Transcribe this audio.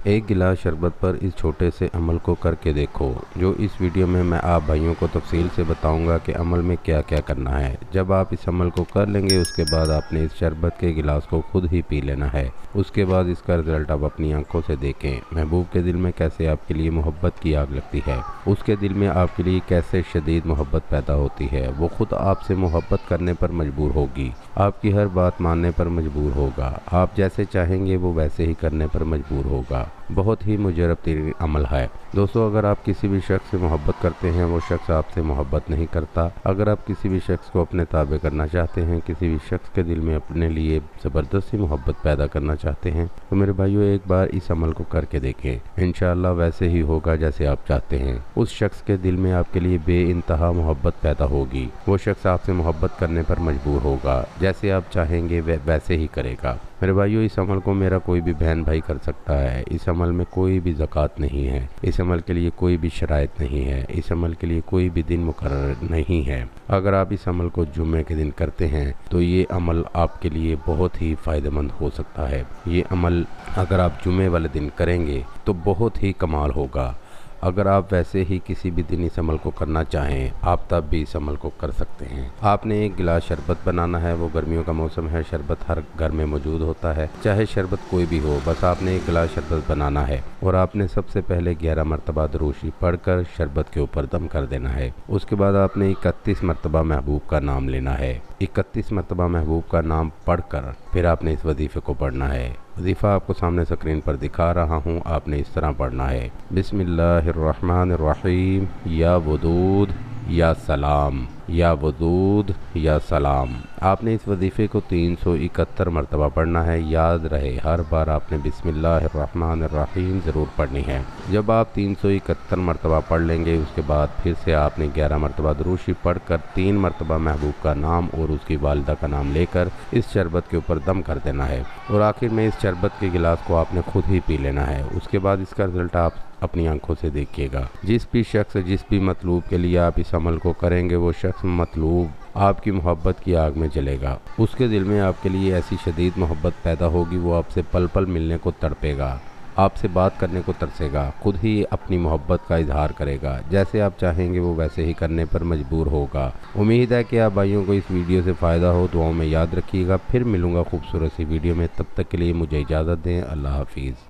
एक गिलास शरबत पर इस छोटे से अमल को करके देखो। जो इस वीडियो में मैं आप भाइयों को तफसील से बताऊंगा कि अमल में क्या क्या करना है। जब आप इस अमल को कर लेंगे उसके बाद आपने इस शरबत के गिलास को खुद ही पी लेना है। उसके बाद इसका रिजल्ट आप अपनी आंखों से देखें। महबूब के दिल में कैसे आपके लिए मोहब्बत की आग लगती है, उसके दिल में आपके लिए कैसे शदीद मोहब्बत पैदा होती है। वो खुद आपसे मोहब्बत करने पर मजबूर होगी, आपकी हर बात मानने पर मजबूर होगा, आप जैसे चाहेंगे वो वैसे ही करने पर मजबूर होगा। बहुत ही मुजरब तरीन अमल है दोस्तों। अगर आप किसी भी शख्स से मोहब्बत करते हैं, वो शख्स आपसे मोहब्बत नहीं करता। अगर आप किसी भी शख्स को अपने ताबे करना चाहते हैं, किसी भी शख्स के दिल में अपने लिए ज़बरदस्ती मोहब्बत पैदा करना चाहते हैं, तो मेरे भाइयों एक बार इस अमल को करके देखें। इंशाअल्लाह वैसे ही होगा जैसे आप चाहते हैं। उस शख्स के दिल में आपके लिए बेइंतहा मोहब्बत पैदा होगी। वो शख्स आपसे मोहब्बत करने पर मजबूर होगा, जैसे आप चाहेंगे वैसे ही करेगा। मेरे भाइयों इस अमल को मेरा कोई भी बहन भाई कर सकता है। इस अमल में कोई भी ज़कात नहीं है, इस अमल के लिए कोई भी शराइत नहीं है, इस अमल के लिए कोई भी दिन मुकर्रर नहीं है। अगर आप इस अमल को जुम्मे के दिन करते हैं तो ये अमल आपके लिए बहुत ही फ़ायदेमंद हो सकता है। ये अमल अगर आप जुम्मे वाले दिन करेंगे तो बहुत ही कमाल होगा। अगर आप वैसे ही किसी भी दिन इस अमल को करना चाहें, आप तब भी इस अमल को कर सकते हैं। आपने एक गिलास शरबत बनाना है। वो गर्मियों का मौसम है, शरबत हर घर में मौजूद होता है, चाहे शरबत कोई भी हो। बस आपने एक गिलास शरबत बनाना है और आपने सबसे पहले 11 मरतबा दुरूशी पढ़कर शरबत के ऊपर दम कर देना है। उसके बाद आपने 31 मरतबा महबूब का नाम लेना है। 31 मरतबा महबूब का नाम पढ़कर फिर आपने इस वजीफ़े को पढ़ना है। वजीफ़ा आपको सामने स्क्रीन पर दिखा रहा हूँ। आपने इस तरह पढ़ना है, बिस्मिल्लाहिर्रहमानिर्रहीम, या वदूद या सलाम, या वदूद या सलाम। आपने इस वजीफ़े को 371 मरतबा पढ़ना है। याद रहे हर बार आपने बिस्मिल्लाहिर्रहमानिर्रहीम ज़रूर पढ़नी है। जब आप 371 मरतबा पढ़ लेंगे उसके बाद फिर से आपने 11 मरतबा दुरूशी पढ़कर 3 मरतबा महबूब का नाम और उसकी वालिदा का नाम लेकर इस शरबत के ऊपर दम कर देना है और आखिर में इस शरबत के गिलास को आपने खुद ही पी लेना है। उसके बाद इसका रिजल्ट आप अपनी आंखों से देखिएगा। जिस भी शख्स जिस भी मतलूब के लिए आप इस अमल को करेंगे, वो शख्स मतलूब आपकी मोहब्बत की आग में जलेगा। उसके दिल में आपके लिए ऐसी शदीद मोहब्बत पैदा होगी, वो आपसे पल पल मिलने को तड़पेगा, आपसे बात करने को तरसेगा, खुद ही अपनी मोहब्बत का इजहार करेगा। जैसे आप चाहेंगे वो वैसे ही करने पर मजबूर होगा। उम्मीद है कि आप भाइयों को इस वीडियो से फ़ायदा हो। दुआओं में याद रखिएगा। फिर मिलूँगा खूबसूरत सी वीडियो में। तब तक के लिए मुझे इजाज़त दें। अल्लाह हाफिज़।